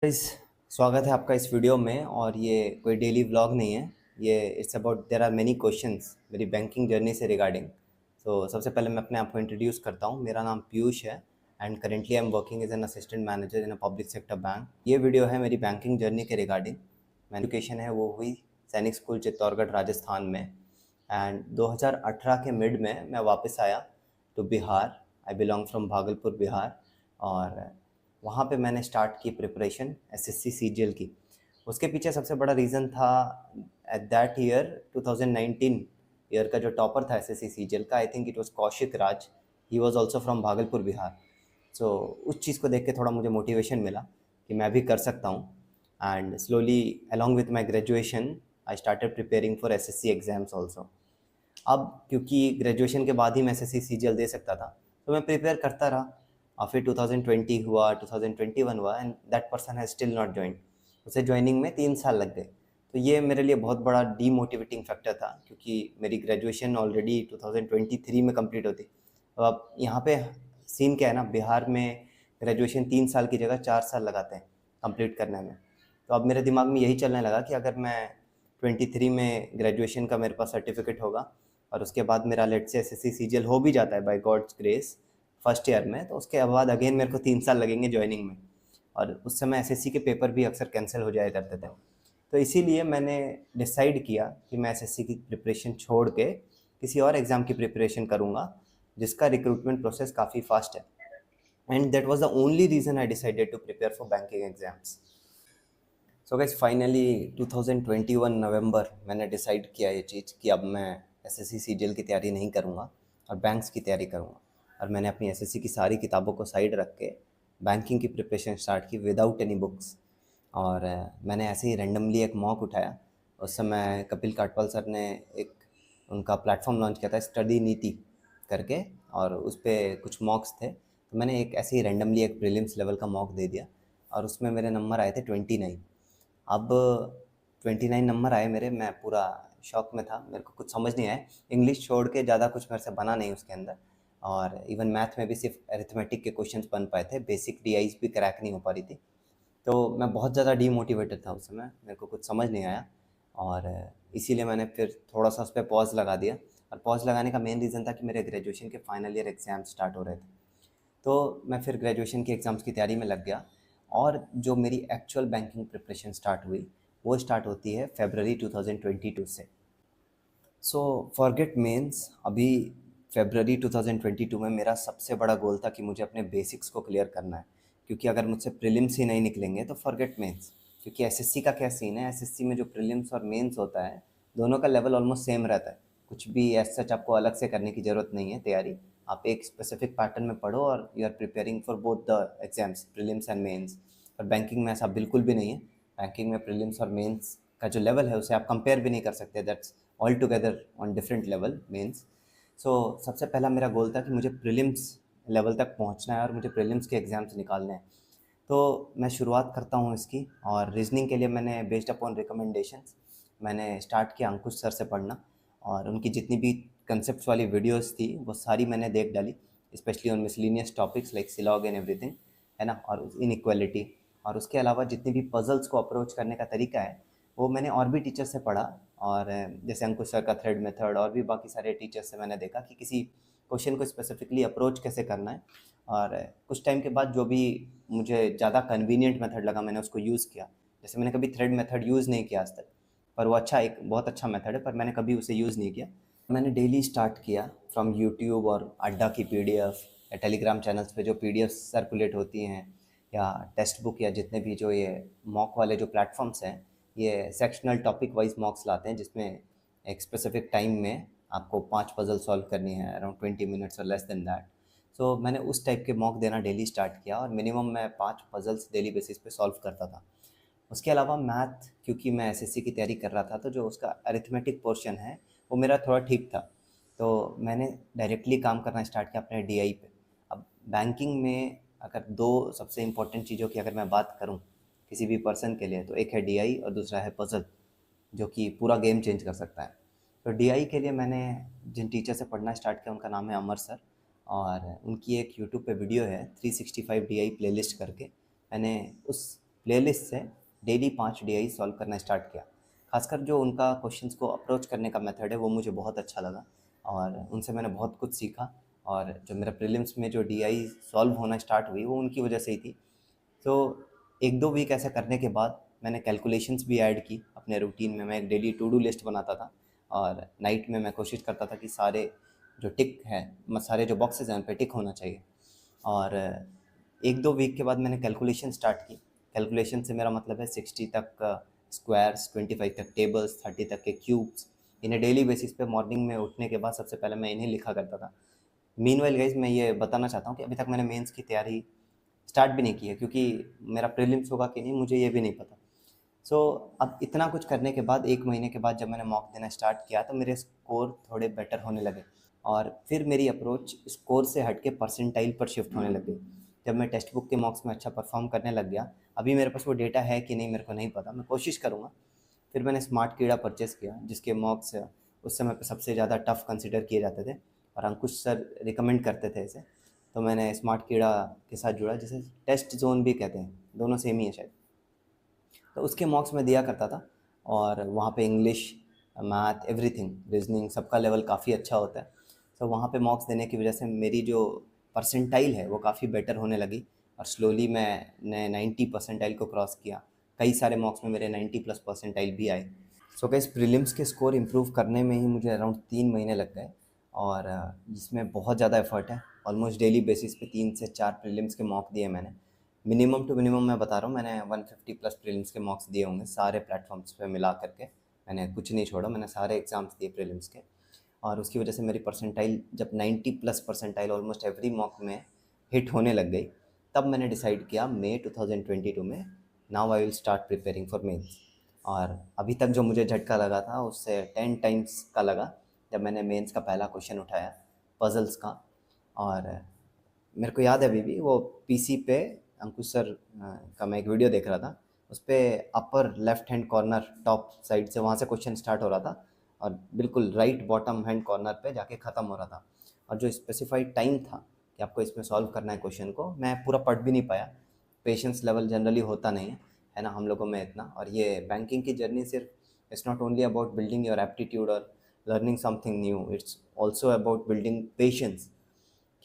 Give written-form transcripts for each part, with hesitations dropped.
Guys, स्वागत है आपका इस वीडियो में। और ये कोई डेली व्लॉग नहीं है। ये it's about there are many questions मेरी बैंकिंग जर्नी से रिगार्डिंग। सबसे पहले मैं अपने आप को इंट्रोड्यूस करता हूँ। मेरा नाम पीयूष है and currently I am working as an assistant manager in a public sector bank. ये वीडियो है मेरी बैंकिंग जर्नी के रिगार्डिंग। मेरी एजुकेशन है वो हुई सैनिक स्कूल चित्तौड़गढ़ राजस्थान में। एंड 2018 के मिड में मैं वापस आया to Bihar. I belong from Bhagalpur Bihar. और वहाँ पे मैंने स्टार्ट की प्रिपरेशन एसएससी सीजीएल की। उसके पीछे सबसे बड़ा रीज़न था एट दैट ईयर 2019 ईयर का जो टॉपर था एसएससी सीजीएल का, I think it was Kaushik Raj. He was also from Bhagalpur Bihar. So उस चीज़ को देख के थोड़ा मुझे मोटिवेशन मिला कि मैं भी कर सकता हूँ। And slowly along with my graduation I started preparing for SSC exams also. अब क्योंकि ग्रेजुएशन के बाद ही मैं एसएससी सीजीएल दे सकता था, तो मैं प्रिपेयर करता रहा। और फिर 2020 हुआ, 2021 हुआ and that person has still not join. उसे ज्वाइनिंग में 3 साल लग गए। तो ये मेरे लिए बहुत बड़ा डीमोटिवेटिंग फैक्टर था, क्योंकि मेरी ग्रेजुएशन ऑलरेडी 2023 में कंप्लीट होती। तो अब यहाँ पे सीन क्या है ना, बिहार में ग्रेजुएशन 3 साल की जगह 4 साल लगाते हैं कंप्लीट करने में। तो अब मेरे दिमाग में यही चलने लगा कि अगर मैं 23 में ग्रेजुएशन का मेरे पास सर्टिफिकेट होगा और उसके बाद मेरा लेट से एसएससी सीजीएल हो भी जाता है by god's grace first year में, तो उसके बाद अगेन मेरे को 3 साल लगेंगे ज्वाइनिंग में। और उस समय एसएससी के पेपर भी अक्सर कैंसिल हो जाया करते थे। तो इसीलिए मैंने डिसाइड किया कि मैं एसएससी की प्रिपरेशन छोड़ के किसी और एग्ज़ाम की प्रिपरेशन करूँगा जिसका रिक्रूटमेंट प्रोसेस काफ़ी फास्ट है। And that was the only reason I decided to prepare for banking exams. So guys, finally 2021 November मैंने डिसाइड किया ये चीज़ कि अब मैं एसएससी सीजीएल की तैयारी नहीं करूँगा और बैंक्स की तैयारी करूँगा। और मैंने अपनी एसएससी की सारी किताबों को साइड रख के बैंकिंग की प्रिपरेशन स्टार्ट की विदाउट एनी बुक्स। और मैंने ऐसे ही रैंडमली एक मॉक उठाया। उस समय कपिल काटपाल सर ने एक उनका प्लेटफॉर्म लॉन्च किया था स्टडी नीति करके, और उस पर कुछ मॉक्स थे। तो मैंने एक ऐसे ही रैंडमली एक प्रीलिम्स लेवल का मॉक दे दिया और उसमें मेरे नंबर आए थे 29। अब 29 नंबर आए मेरे, मैं पूरा शॉक में था। मेरे को कुछ समझ नहीं आया। इंग्लिश छोड़ के ज़्यादा कुछ मेरे से बना नहीं उसके अंदर। और इवन मैथ में भी सिर्फ अरिथमेटिक के क्वेश्चंस बन पाए थे, बेसिक डीआईज भी क्रैक नहीं हो पा रही थी। तो मैं बहुत ज़्यादा डीमोटिवेटेड था उस समय, मेरे को कुछ समझ नहीं आया। और इसीलिए मैंने फिर थोड़ा सा उस पर पॉज लगा दिया। और पॉज लगाने का मेन रीज़न था कि मेरे ग्रेजुएशन के फाइनल ईयर एग्ज़ाम स्टार्ट हो रहे थे। तो मैं फिर ग्रेजुएशन के एग्ज़ाम्स की तैयारी में लग गया। और जो मेरी एक्चुअल बैंकिंग प्रिपरेशन स्टार्ट हुई वो स्टार्ट होती है फरवरी 2022 से। सो फॉरगेट मेंस, अभी फरवरी 2022 में मेरा सबसे बड़ा गोल था कि मुझे अपने बेसिक्स को क्लियर करना है। क्योंकि अगर मुझसे प्रीलिम्स ही नहीं निकलेंगे तो फॉरगेट मेंस। क्योंकि एसएससी का क्या सीन है, एसएससी में जो प्रीलिम्स और मेंस होता है दोनों का लेवल ऑलमोस्ट सेम रहता है। कुछ भी एज सच आपको अलग से करने की ज़रूरत नहीं है तैयारी। आप एक स्पेसिफिक पैटर्न में पढ़ो और you are preparing for both the exams, prelims and mains. और बैंकिंग में ऐसा बिल्कुल भी नहीं है। बैंकिंग में प्रीलिम्स और मेंस का जो लेवल है उसे आप कंपेयर भी नहीं कर सकते। That's all together on different level mains. So सबसे पहला मेरा गोल था कि मुझे प्रीलिम्स लेवल तक पहुंचना है और मुझे प्रीलिम्स के एग्ज़ाम्स निकालने हैं। तो मैं शुरुआत करता हूं इसकी। और रीजनिंग के लिए मैंने बेस्ड अपॉन रिकमेंडेशंस मैंने स्टार्ट किया अंकुश सर से पढ़ना। और उनकी जितनी भी कंसेप्ट वाली वीडियोस थी वो सारी मैंने देख डाली, specially on miscellaneous topics like syllogism and everything, है ना, और इनइक्वालिटी। और उसके अलावा जितनी भी पजल्स को अप्रोच करने का तरीका है वो मैंने और भी टीचर से पढ़ा। और जैसे अंकुश सर का थ्रेड मेथड और भी बाकी सारे टीचर से मैंने देखा कि किसी क्वेश्चन को स्पेसिफिकली अप्रोच कैसे करना है। और कुछ टाइम के बाद जो भी मुझे ज़्यादा कन्वीनियंट मेथड लगा मैंने उसको यूज़ किया। जैसे मैंने कभी थ्रेड मेथड यूज़ नहीं किया आज तक, पर वो अच्छा, एक बहुत अच्छा मेथड है, पर मैंने कभी उसे यूज़ नहीं किया। मैंने डेली स्टार्ट किया फ्रॉम यूट्यूब और अड्डा की पीडीएफ या टेलीग्राम चैनल्स पे जो पीडीएफ सर्कुलेट होती हैं, या टेक्स्ट बुक, या जितने भी जो ये मॉक वाले जो प्लेटफॉर्म्स हैं, ये सेक्शनल टॉपिक वाइज मॉक्स लाते हैं जिसमें एक स्पेसिफिक टाइम में आपको 5 पजल सॉल्व करनी है, अराउंड 20 मिनट्स और लेस देन दैट। सो मैंने उस टाइप के मॉक देना डेली स्टार्ट किया और मिनिमम मैं 5 पजल्स डेली बेसिस पे सॉल्व करता था। उसके अलावा मैथ, क्योंकि मैं एसएससी की तैयारी कर रहा था तो जो उसका अरिथमेटिक पोर्शन है वो मेरा थोड़ा ठीक था। तो मैंने डायरेक्टली काम करना स्टार्ट किया अपने डीआई पे। अब बैंकिंग में अगर दो सबसे इम्पोर्टेंट चीज़ों की अगर मैं बात करूं किसी भी पर्सन के लिए, तो एक है डीआई और दूसरा है पजल, जो कि पूरा गेम चेंज कर सकता है। तो डीआई के लिए मैंने जिन टीचर से पढ़ना स्टार्ट किया उनका नाम है अमर सर। और उनकी एक यूट्यूब पे वीडियो है 365 डीआई प्लेलिस्ट करके। मैंने उस प्लेलिस्ट से डेली 5 डीआई सॉल्व करना स्टार्ट किया। खासकर जो उनका क्वेश्चंस को अप्रोच करने का मेथड है वो मुझे बहुत अच्छा लगा और उनसे मैंने बहुत कुछ सीखा। और जो मेरा प्रीलिम्स में जो डीआई सॉल्व होना स्टार्ट हुई वो उनकी वजह से ही थी। तो 1-2 वीक ऐसा करने के बाद मैंने कैलकुलेशंस भी ऐड की अपने रूटीन में। मैं एक डेली टू डू लिस्ट बनाता था और नाइट में मैं कोशिश करता था कि सारे जो टिक है सारे जो बॉक्सेस हैं उन पे टिक होना चाहिए। और 1-2 वीक के बाद मैंने कैलकुलेशन स्टार्ट की। कैलकुलेशन से मेरा मतलब है 60 तक स्क्वायर्स, 25 तक टेबल्स, 30 तक के क्यूब्स। इन्हें डेली बेसिस पे मॉर्निंग में उठने के बाद सबसे पहले मैं इन्हें लिखा करता था। मीनवाइल गाइस मैं ये बताना चाहता हूँ कि अभी तक मैंने मेंस की तैयारी स्टार्ट भी नहीं की है क्योंकि मेरा प्रीलिम्स होगा कि नहीं मुझे ये भी नहीं पता। सो अब इतना कुछ करने के बाद 1 महीने के बाद जब मैंने मॉक देना स्टार्ट किया तो मेरे स्कोर थोड़े बेटर होने लगे और फिर मेरी अप्रोच स्कोर से हट के परसेंटाइल पर शिफ्ट होने लग गई। जब मैं टेक्स्ट बुक के मॉक्स में अच्छा परफॉर्म करने लग गया, अभी मेरे पास वो डेटा है कि नहीं मेरे को नहीं पता, मैं कोशिश करूँगा। फिर मैंने स्मार्ट कीड़ा परचेज़ किया जिसके मॉक्स उस समय पे सबसे ज़्यादा टफ़ कंसिडर किए जाते थे और अंकुश सर रिकमेंड करते थे इसे। तो मैंने स्मार्ट कीड़ा के साथ जुड़ा जिसे टेस्ट ज़ोन भी कहते हैं, दोनों सेम ही है शायद। तो उसके मॉक्स मैं दिया करता था और वहाँ पे इंग्लिश, मैथ, एवरीथिंग, रीजनिंग सबका लेवल काफ़ी अच्छा होता है। तो वहाँ पे मॉक्स देने की वजह से मेरी जो परसेंटाइल है वो काफ़ी बेटर होने लगी और स्लोली मैंने 90 परसेंटाइल को क्रॉस किया। कई सारे मॉक्स में मेरे 90 प्लस परसेंटाइल भी आए। सो गाइस प्रीलिम्स के स्कोर इम्प्रूव करने में ही मुझे अराउंड 3 महीने लग गए और इसमें बहुत ज़्यादा एफर्ट है। ऑलमोस्ट डेली बेसिस पे 3 से 4 प्रीलिम्स के मॉक दिए मैंने। मिनिमम टू मिनिमम मैं बता रहा हूँ, मैंने 150 प्लस प्रीलिम्स के मॉक्स दिए होंगे सारे प्लेटफॉर्म्स पे मिला करके। मैंने कुछ नहीं छोड़ा, मैंने सारे एग्ज़ाम्स दिए प्रीलिम्स के और उसकी वजह से मेरी परसेंटाइल जब 90 plus percentile almost every mock में हिट होने लग गई, तब मैंने डिसाइड किया मई 2022 में now I will start preparing for mains. और अभी तक जो मुझे झटका लगा था उससे 10 टाइम्स का लगा जब मैंने मेंस का पहला क्वेश्चन उठाया पजल्स का। और मेरे को याद है अभी भी वो पीसी पे अंकुश सर का मैं एक वीडियो देख रहा था, उस पर upper left hand corner top side से वहाँ से क्वेश्चन स्टार्ट हो रहा था और बिल्कुल राइट बॉटम हैंड कॉर्नर पे जाके ख़त्म हो रहा था। और जो स्पेसिफाइड टाइम था कि आपको इसमें सॉल्व करना है क्वेश्चन को, मैं पूरा पढ़ भी नहीं पाया। पेशेंस लेवल जनरली होता नहीं है ना हम लोगों में इतना। और ये बैंकिंग की जर्नी सिर्फ it's not only about building your aptitude और learning something new, it's also about building patience.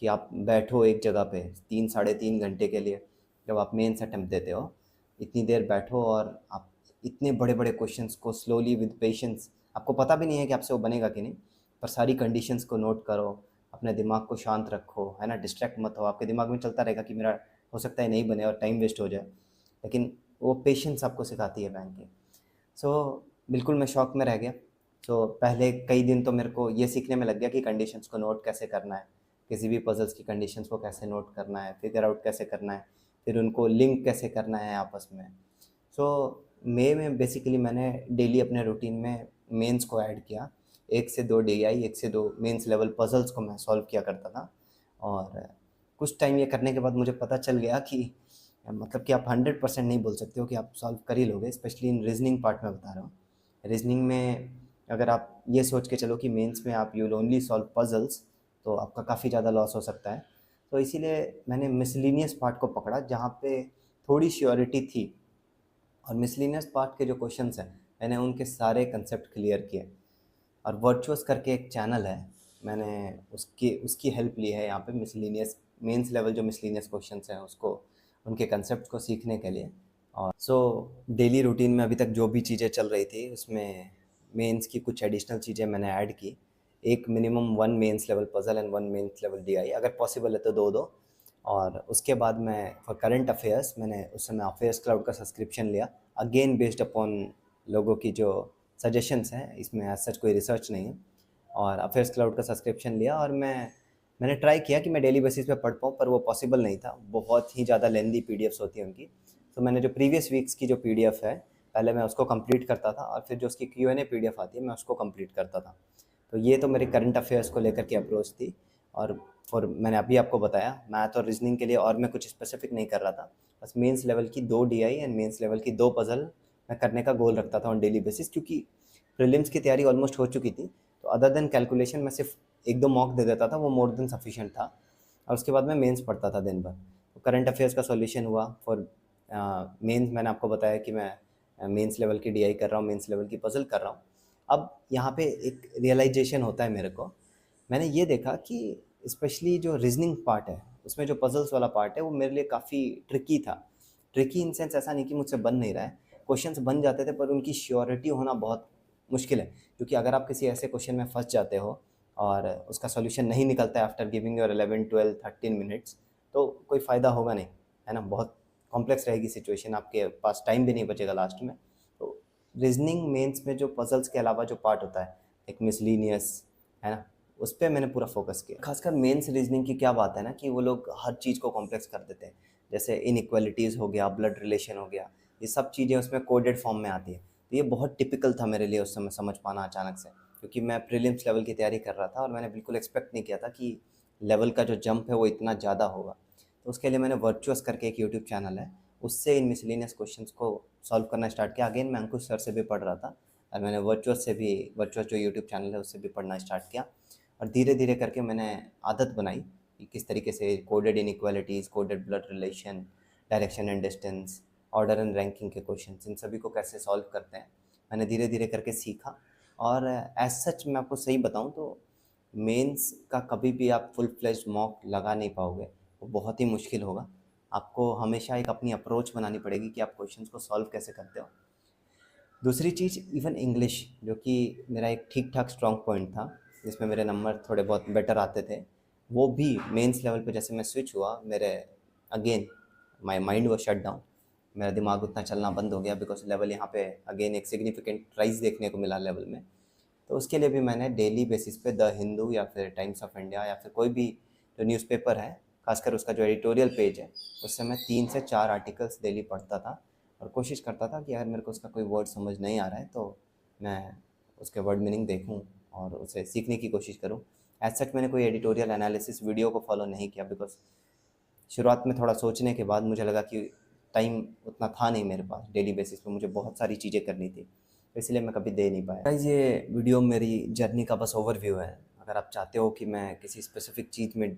कि आप बैठो एक जगह पे 3 साढ़े 3 घंटे के लिए, जब आप मेंस अटेम्प्ट देते हो इतनी देर बैठो और आप इतने बड़े बड़े क्वेश्चंस को स्लोली विद पेशेंस, आपको पता भी नहीं है कि आपसे वो बनेगा कि नहीं, पर सारी कंडीशंस को नोट करो, अपने दिमाग को शांत रखो, है ना, डिस्ट्रैक्ट मत हो। आपके दिमाग में चलता रहेगा कि मेरा हो सकता है नहीं बने और टाइम वेस्ट हो जाए, लेकिन वो पेशेंस आपको सिखाती है बैंकिंग। सो बिल्कुल मैं शॉक में रह गया। तो पहले कई दिन तो मेरे को ये सीखने में लग गया कि कंडीशंस को नोट कैसे करना है, किसी भी पजल्स की कंडीशंस को कैसे नोट करना है, फिगर आउट कैसे करना है, फिर उनको लिंक कैसे करना है आपस में। सो मई में बेसिकली मैंने डेली अपने रूटीन में मेंस को ऐड किया। 1 से 2 डीआई, 1 से 2 मेंस लेवल पजल्स को मैं सॉल्व किया करता था। और कुछ टाइम ये करने के बाद मुझे पता चल गया कि मतलब कि आप 100% नहीं बोल सकते हो कि आप सॉल्व कर ही लोगे, स्पेशली इन रीजनिंग पार्ट में बता रहा हूँ। रीजनिंग में अगर आप ये सोच के चलो कि मेंस में आप you will only solve puzzles, तो आपका काफ़ी ज़्यादा लॉस हो सकता है। तो इसीलिए मैंने मिसलिनियस पार्ट को पकड़ा जहाँ पे थोड़ी श्योरिटी थी। और मिसलिनियस पार्ट के जो क्वेश्चंस हैं मैंने उनके सारे कंसेप्ट क्लियर किए। और वर्चुअस करके एक चैनल है, मैंने उसकी उसकी हेल्प ली है यहाँ पे मिसलिनियस मेंस लेवल जो मिसलिनियस क्वेश्चंस हैं उसको, उनके कंसेप्ट को सीखने के लिए। और सो डेली रूटीन में अभी तक जो भी चीज़ें चल रही थी उसमें मेंस की कुछ एडिशनल चीज़ें मैंने ऐड की। एक minimum 1 mains level puzzle and 1 mains level DI, अगर पॉसिबल है तो दो दो। और उसके बाद मैं फॉर करंट अफेयर्स मैंने उस समय अफेयर्स क्लाउड का सब्सक्रिप्शन लिया, अगेन बेस्ड अपॉन लोगों की जो सजेशंस हैं, इसमें एज सच कोई रिसर्च नहीं है। और अफेयर्स क्लाउड का सब्सक्रिप्शन लिया और मैंने ट्राई किया कि मैं डेली बेसिस पे पढ़ पाऊँ, पर वो पॉसिबल नहीं था, बहुत ही ज़्यादा लेंदी पीडीएफ्स होती हैं उनकी। तो मैंने जो प्रीवियस वीक्स की जो पीडीएफ है पहले मैं उसको कंप्लीट करता था और फिर जो उसकी क्यूएनए पीडीएफ आती है मैं उसको कंप्लीट करता था। तो ये तो मेरे करंट अफेयर्स को लेकर की अप्रोच थी। और फॉर मैंने अभी आपको बताया मैथ और रीजनिंग के लिए और मैं कुछ स्पेसिफिक नहीं कर रहा था, बस मेंस लेवल की 2 डीआई एंड मेंस लेवल की 2 पजल मैं करने का गोल रखता था ऑन डेली बेसिस, क्योंकि प्रीलिम्स की तैयारी ऑलमोस्ट हो चुकी थी। तो अदर देन कैलकुलेशन मैं सिर्फ 1-2 मॉक दे देता था, वो मोर देन सफिशिएंट था। और उसके बाद मैं मेंस पढ़ता था दिन भर। तो करंट अफेयर्स का सॉल्यूशन हुआ फॉर मेंस मैंने आपको बताया कि मैं मेंस लेवल की डीआई कर रहा हूँ, मेंस लेवल की पज़ल कर रहा हूँ। अब यहाँ पे एक रियलाइजेशन होता है मेरे को, मैंने ये देखा कि स्पेशली जो रीजनिंग पार्ट है, उसमें जो पज़ल्स वाला पार्ट है वो मेरे लिए काफ़ी ट्रिकी था। ट्रिकी इन सेंस ऐसा नहीं कि मुझसे बन नहीं रहा है, क्वेश्चंस बन जाते थे पर उनकी श्योरिटी होना बहुत मुश्किल है, क्योंकि अगर आप किसी ऐसे क्वेश्चन में फंस जाते हो और उसका सॉल्यूशन नहीं निकलता है आफ्टर गिविंग योर 11 12 13 मिनट्स, तो कोई फ़ायदा होगा नहीं, है ना। बहुत कॉम्प्लेक्स रहेगी सिचुएशन, आपके पास टाइम भी नहीं बचेगा लास्ट में। तो रीजनिंग मेंस में जो पजल्स के अलावा जो पार्ट होता है, एक मिसलीनियस, है ना, उस पर मैंने पूरा फोकस किया। खासकर मेंस रीजनिंग की क्या बात है ना कि वो लोग हर चीज़ को कॉम्प्लेक्स कर देते हैं, जैसे इनइक्वालिटीज़ हो गया, ब्लड रिलेशन हो गया, ये सब चीज़ें उसमें कोडेड फॉर्म में आती है। तो ये बहुत टिपिकल था मेरे लिए उस समय समझ पाना अचानक से, क्योंकि मैं प्रीलिम्स लेवल की तैयारी कर रहा था और मैंने बिल्कुल एक्सपेक्ट नहीं किया था कि लेवल का जो जंप है वो इतना ज़्यादा होगा। तो उसके लिए मैंने वर्चुअस करके एक यूट्यूब चैनल है, उससे इन मिसलेनियस क्वेश्चंस को सॉल्व करना स्टार्ट किया। अगेन मैं अंकुश सर से भी पढ़ रहा था और मैंने वर्चुअस जो यूट्यूब चैनल है उससे भी पढ़ना स्टार्ट किया, और धीरे धीरे करके मैंने आदत बनाई कि किस तरीके से coded inequalities, coded blood relation, direction and distance, order and ranking के क्वेश्चंस, इन सभी को कैसे सॉल्व करते हैं मैंने धीरे धीरे करके सीखा। और एज सच मैं आपको सही बताऊं तो मेंस का कभी भी आप फुल फ्लेज्ड मॉक लगा नहीं पाओगे, वो बहुत ही मुश्किल होगा। आपको हमेशा एक अपनी अप्रोच बनानी पड़ेगी कि आप क्वेश्चंस को सॉल्व कैसे करते हो। दूसरी चीज़, इवन इंग्लिश, जो कि मेरा एक ठीक ठाक स्ट्रॉन्ग पॉइंट था, जिसमें मेरे नंबर थोड़े बहुत बेटर आते थे, वो भी मेंस लेवल पे जैसे मैं स्विच हुआ, मेरे again my mind was shut down, मेरा दिमाग उतना चलना बंद हो गया, बिकॉज लेवल यहाँ पे अगेन एक सिग्निफिकेंट राइज देखने को मिला लेवल में। तो उसके लिए भी मैंने डेली बेसिस पे द हिंदू या फिर टाइम्स ऑफ इंडिया या फिर कोई भी जो न्यूज़पेपर है, खासकर उसका जो एडिटोरियल पेज है, उससे मैं 3 से 4 आर्टिकल्स डेली पढ़ता था और कोशिश करता था कि अगर मेरे को उसका कोई वर्ड समझ नहीं आ रहा है तो मैं उसके वर्ड मीनिंग देखूं और उसे सीखने की कोशिश करूं। एज सच मैंने कोई एडिटोरियल एनालिसिस वीडियो को फॉलो नहीं किया, बिकॉज शुरुआत में थोड़ा सोचने के बाद मुझे लगा कि टाइम उतना था नहीं मेरे पास, डेली बेसिस पे मुझे बहुत सारी चीज़ें करनी थी, तो इसलिए मैं कभी दे नहीं पाया। गाइस, ये वीडियो मेरी जर्नी का बस ओवरव्यू है। अगर आप चाहते हो कि मैं किसी स्पेसिफिक चीज़ में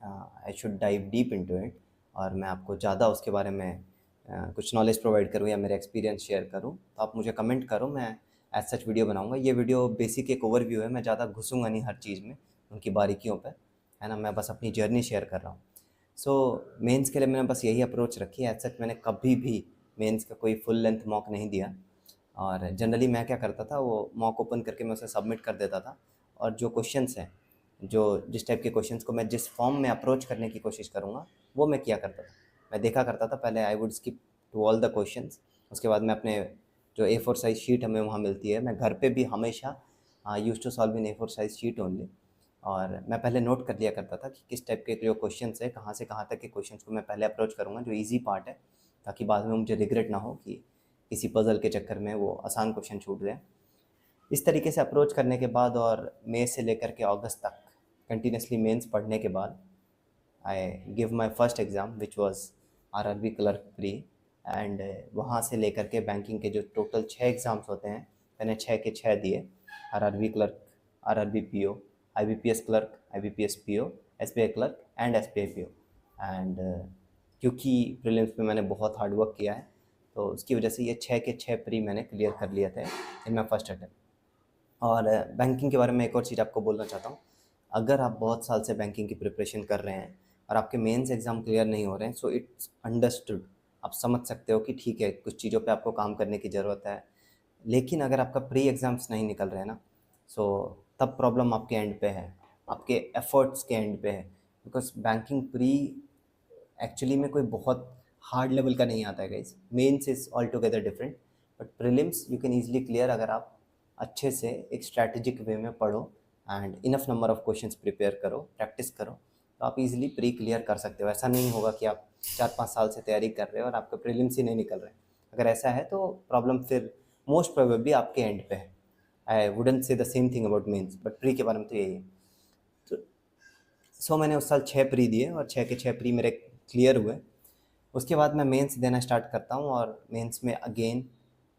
I should dive deep into it और मैं आपको ज़्यादा उसके बारे में कुछ नॉलेज प्रोवाइड करूँ या मेरे एक्सपीरियंस शेयर करूँ, तो आप मुझे कमेंट करो, मैं एज सच वीडियो बनाऊँगा। ये वीडियो बेसिक एक ओवरव्यू है, मैं ज़्यादा घुसूँगा नहीं हर चीज़ में, उनकी बारीकियों पर, है ना, मैं बस अपनी जर्नी शेयर कर रहा हूँ। सो मेंस के लिए मैंने बस यही अप्रोच रखी है। एज सच मैंने कभी भी मेंस का कोई फुल लेंथ मॉक नहीं दिया, और जनरली मैं क्या करता था, वो मॉक ओपन करके मैं उसे सबमिट कर देता था, और जो क्वेश्चंस हैं, जो जिस टाइप के क्वेश्चंस को मैं जिस फॉर्म में अप्रोच करने की कोशिश करूँगा वो मैं किया करता था। मैं देखा करता था, पहले I would skip to all the questions, उसके बाद मैं अपने जो A4 साइज़ शीट हमें वहाँ मिलती है, मैं घर पे भी हमेशा use to solve in A4 size sheet only, और मैं पहले नोट कर लिया करता था कि किस टाइप के जो क्वेश्चंस है, कहाँ से कहाँ तक के क्वेश्चंस को मैं पहले अप्रोच करूँगा, जो ईजी पार्ट है, ताकि बाद में मुझे रिग्रेट ना हो कि किसी पज़ल के चक्कर में वो आसान क्वेश्चन छूट गए। इस तरीके से अप्रोच करने के बाद और मई से लेकर के अगस्त तक कंटिन्यूसली मेंस पढ़ने के बाद I give my first exam which was RRB clerk pre, and वहाँ से लेकर के बैंकिंग के जो टोटल 6 एग्ज़ाम्स होते हैं, मैंने 6 के 6 दिए। RRB clerk, RRB PO, IBPS clerk, IBPS PO, SBI clerk and SBI PO. And क्योंकि प्रीलिम्स में मैंने बहुत हार्ड वर्क किया है, तो उसकी वजह से ये 6 के 6 प्री मैंने क्लियर कर लिए थे इन माई फर्स्ट अटैम्प्ट। और बैंकिंग के बारे में एक और चीज़ आपको बोलना चाहता हूँ, अगर आप बहुत साल से बैंकिंग की प्रिपरेशन कर रहे हैं और आपके मेंस एग्ज़ाम क्लियर नहीं हो रहे हैं, सो इट्स अंडरस्टूड, आप समझ सकते हो कि ठीक है, कुछ चीज़ों पे आपको काम करने की ज़रूरत है। लेकिन अगर आपका प्री एग्ज़ाम्स नहीं निकल रहे हैं ना, सो तब प्रॉब्लम आपके एंड पे है, आपके एफर्ट्स के एंड पे है, बिकॉज बैंकिंग प्री एक्चुअली में कोई बहुत हार्ड लेवल का नहीं आता है guys. Mains is all together different, but prelims you can easily clear अगर आप अच्छे से एक स्ट्रैटेजिक वे में पढ़ो and enough number of questions prepare करो, प्रैक्टिस करो, तो आप इजीली प्री क्लियर कर सकते हो। ऐसा नहीं होगा कि आप 4-5 साल से तैयारी कर रहे हो और आपके प्रीलिम्स ही नहीं निकल रहे। अगर ऐसा है तो प्रॉब्लम फिर मोस्ट प्रोबेबली आपके एंड पे है। I wouldn't say the same thing about mains, but pre के बारे में तो यही है। तो मैंने उस साल 6 प्री दिए और 6 के 6 प्री मेरे क्लियर हुए। उसके बाद मैं मेंस देना स्टार्ट करता हूँ, और मेंस में अगेन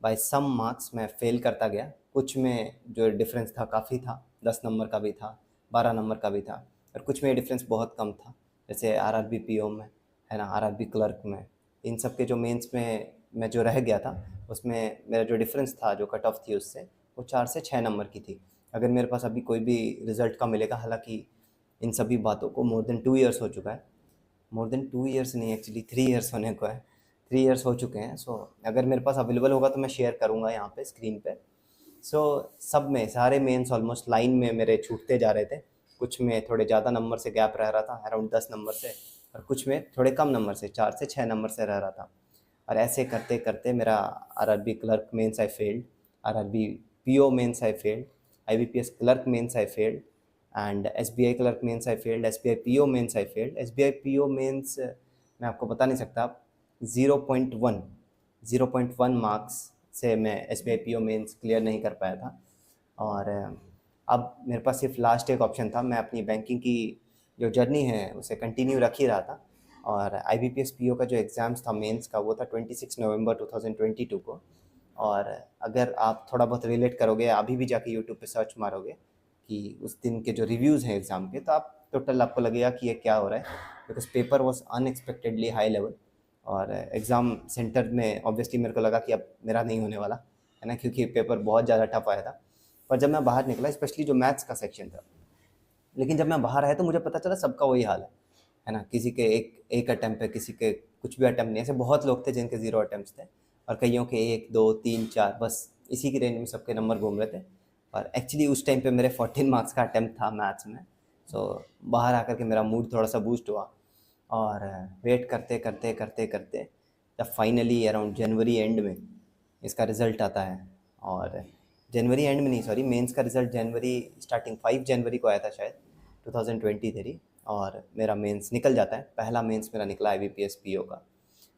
बाय सम मार्क्स मैं फेल करता गया। कुछ में जो डिफरेंस था काफ़ी था, 10 नंबर का भी था, 12 नंबर का भी था, और कुछ में डिफरेंस बहुत कम था, जैसे आरआरबी पीओ में, है ना, आरआरबी क्लर्क में, इन सब के जो मेंस में मैं जो रह गया था उसमें मेरा जो डिफरेंस था, जो कट ऑफ थी उससे, वो 4 से 6 नंबर की थी। अगर मेरे पास अभी कोई भी रिज़ल्ट का मिलेगा, हालाँकि इन सभी बातों को मोर देन 2 इयर्स हो चुका है। मोर देन 2 इयर्स नहीं, एक्चुअली 3 इयर्स होने को है। 3 इयर्स हो चुके हैं। सो अगर मेरे पास अवेलेबल होगा तो मैं शेयर करूँगा यहाँ पे स्क्रीन पे। सो सब में सारे मेंस ऑलमोस्ट लाइन में मेरे छूटते जा रहे थे। कुछ में थोड़े ज़्यादा नंबर से गैप रह रहा था, अराउंड 10 नंबर से, और कुछ में थोड़े कम नंबर से 4 से 6 नंबर से रह रहा था। और ऐसे करते करते मेरा RRB clerk mains I failed, RRB PO mains I failed, IBPS clerk mains I failed, and SBI clerk mains I failed, SBI PO mains I failed. SBI PO mains मैं आपको बता नहीं सकता, 0.1 मार्क्स से मैं एसबीआई पीओ मेंस क्लियर नहीं कर पाया था। और अब मेरे पास सिर्फ लास्ट एक ऑप्शन था। मैं अपनी बैंकिंग की जो जर्नी है उसे कंटिन्यू रख ही रहा था, और आईबीपीएस पीओ का जो एग्ज़ाम्स था मेंस का, वो था 26 नवंबर 2022 को। और अगर आप थोड़ा बहुत रिलेट करोगे, अभी भी जाके यूट्यूब पे सर्च मारोगे कि उस दिन के जो रिव्यूज़ हैं एग्ज़ाम के, तो आप टोटल आपको लगेगा कि ये क्या हो रहा है, because paper was unexpectedly high level. और एग्ज़ाम सेंटर में ऑब्वियसली मेरे को लगा कि अब मेरा नहीं होने वाला है ना, क्योंकि पेपर बहुत ज़्यादा टफ आया था। पर जब मैं बाहर निकला, स्पेशली जो मैथ्स का सेक्शन था, लेकिन जब मैं बाहर आया तो मुझे पता चला सबका वही हाल है ना। किसी के एक अटैम्प्ट है, किसी के कुछ भी अटैम्प्ट नहीं। ऐसे बहुत लोग थे जिनके 0 अटैम्प्ट्स थे, और कईयों के 1, 2, 3, 4, बस इसी की रेंज में सबके नंबर घूम रहे थे। और एक्चुअली उस टाइम पे मेरे 14 मार्क्स का अटैम्प्ट था मैथ्स में। सो बाहर आकर के मेरा मूड थोड़ा सा बूस्ट हुआ, और वेट करते करते करते करते जब फाइनली अराउंड जनवरी एंड में इसका रिज़ल्ट आता है, और जनवरी एंड में नहीं, सॉरी, मेंस का रिज़ल्ट जनवरी स्टार्टिंग 5 जनवरी को आया था शायद 2023, और मेरा मेंस निकल जाता है। पहला मेंस मेरा निकला आईबीपीएस पीओ का।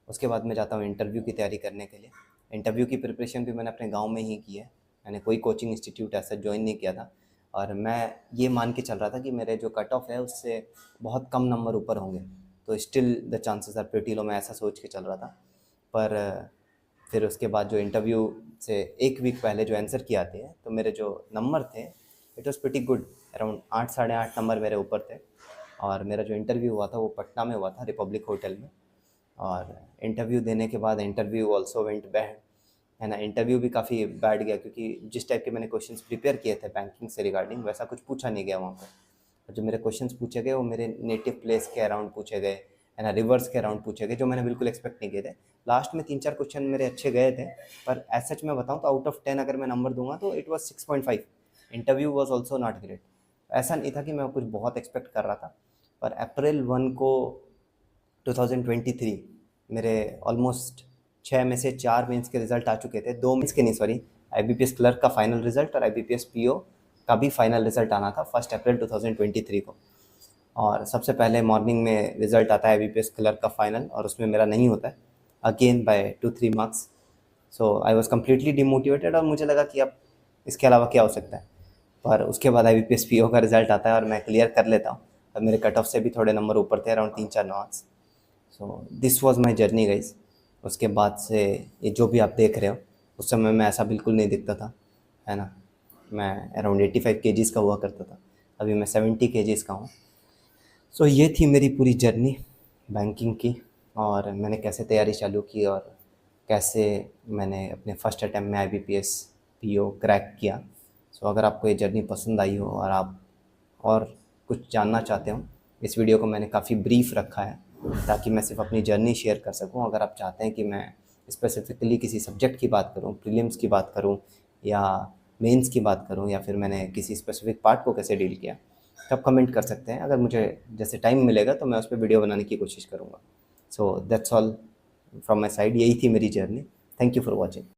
उसके बाद मैं जाता हूँ इंटरव्यू की तैयारी करने के लिए। इंटरव्यू की प्रिपरेशन भी मैंने अपने गांव में ही की है, मैंने कोई कोचिंग इंस्टीट्यूट ऐसा ज्वाइन नहीं किया था। और मैं ये मान के चल रहा था कि मेरे जो कट ऑफ है उससे बहुत कम नंबर ऊपर होंगे, तो still the chances are pretty low, मैं ऐसा सोच के चल रहा था। पर फिर उसके बाद जो इंटरव्यू से एक वीक पहले जो आंसर की आती है, तो मेरे जो नंबर थे it was pretty good, around 8, साढ़े 8 नंबर मेरे ऊपर थे। और मेरा जो इंटरव्यू हुआ था वो पटना में हुआ था, रिपब्लिक होटल में। और इंटरव्यू देने के बाद इंटरव्यू ऑल्सो वेंट बैड, है ना। इंटरव्यू भी काफ़ी बैड गया, क्योंकि जिस टाइप के मैंने क्वेश्चंस प्रिपेयर किए थे बैंकिंग से रिगार्डिंग, वैसा कुछ पूछा नहीं गया वहाँ पर। और जो मेरे क्वेश्चंस पूछे गए वो मेरे नेटिव प्लेस के अराउंड पूछे गए, है ना, रिवर्स के अराउंड पूछे गए, जो मैंने बिल्कुल एक्सपेक्ट नहीं किए थे। लास्ट में 3-4 क्वेश्चन मेरे अच्छे गए थे, पर एज सच मैं बताऊँ तो आउट ऑफ 10 अगर मैं नंबर दूंगा तो it was 6.5। Interview was also not great. ऐसा नहीं था कि मैं कुछ बहुत एक्सपेक्ट कर रहा था। पर अप्रैल 1 को 2023 मेरे ऑलमोस्ट 6 में से 4 मेंस के रिज़ल्ट आ चुके थे। 2 मेंस के नहीं, सॉरी, आईबीपीएस क्लर्क का फाइनल रिज़ल्ट और आईबीपीएस पीओ का भी फाइनल रिज़ल्ट आना था 1 अप्रैल 2023 को। और सबसे पहले मॉर्निंग में रिज़ल्ट आता है आईबीपीएस क्लर्क का फाइनल, और उसमें मेरा नहीं होता है, again by 2-3 marks. So I was completely demotivated, और मुझे लगा कि अब इसके अलावा क्या हो सकता है। पर उसके बाद आईबीपीएस पीओ का रिज़ल्ट आता है और मैं क्लियर कर लेता हूँ, और मेरे कट ऑफ से भी थोड़े नंबर ऊपर थे, around 3-4 marks. So this was my journey guys. उसके बाद से ये जो भी आप देख रहे हो, उस समय मैं ऐसा बिल्कुल नहीं दिखता था, है ना। मैं अराउंड 85 केजीज़ का हुआ करता था, अभी मैं 70 केजीज़ का हूँ। सो ये थी मेरी पूरी जर्नी बैंकिंग की, और मैंने कैसे तैयारी चालू की, और कैसे मैंने अपने फर्स्ट अटैम्प्ट में आईबीपीएस पीओ क्रैक किया। सो अगर आपको ये जर्नी पसंद आई हो और आप और कुछ जानना चाहते हो, इस वीडियो को मैंने काफ़ी ब्रीफ रखा है ताकि मैं सिर्फ अपनी जर्नी शेयर कर सकूं। अगर आप चाहते हैं कि मैं स्पेसिफिकली किसी सब्जेक्ट की बात करूं, प्रीलिम्स की बात करूं, या मेंस की बात करूं, या फिर मैंने किसी स्पेसिफिक पार्ट को कैसे डील किया, तो आप कमेंट कर सकते हैं। अगर मुझे जैसे टाइम मिलेगा तो मैं उस पर वीडियो बनाने की कोशिश करूँगा। So that's all from my side, यही थी मेरी journey. Thank you for watching.